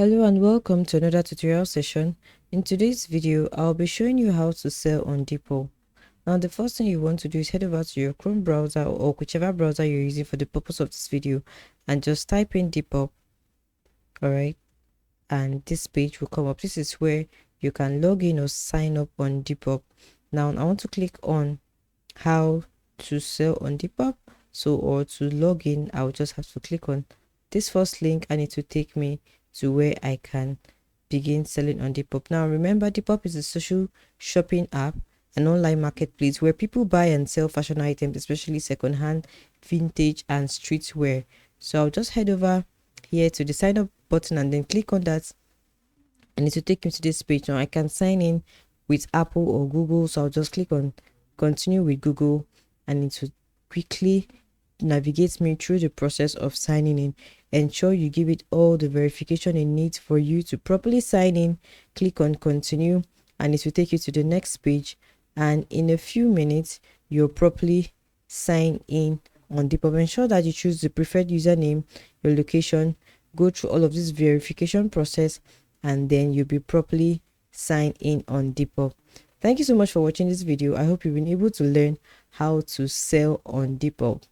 Hello and welcome to another tutorial session. In today's video, I'll be showing you how to sell on Depop. Now, the first thing you want to do is head over to your Chrome browser or whichever browser you're using for the purpose of this video and just type in Depop. Alright, and this page will come up. This is where you can log in or sign up on Depop. Now, I want to click on how to sell on Depop. Or to log in, I'll just have to click on this first link and it will take me to where I can begin selling on Depop. Now remember, Depop is a social shopping app, an online marketplace where people buy and sell fashion items, especially secondhand, vintage and streetwear. So I'll just head over here to the sign up button and then click on that and it will take me to this page. Now I can sign in with Apple or Google, so I'll just click on continue with Google and it will quickly navigate me through the process of signing in. Ensure you give it all the verification it needs for you to properly sign in. Click on continue and it will take you to the next page, and in a few minutes you'll properly sign in on Depop. Ensure that you choose the preferred username, your location, go through all of this verification process, and then you'll be properly signed in on Depop. Thank you so much for watching this video. I hope you've been able to learn how to sell on Depop.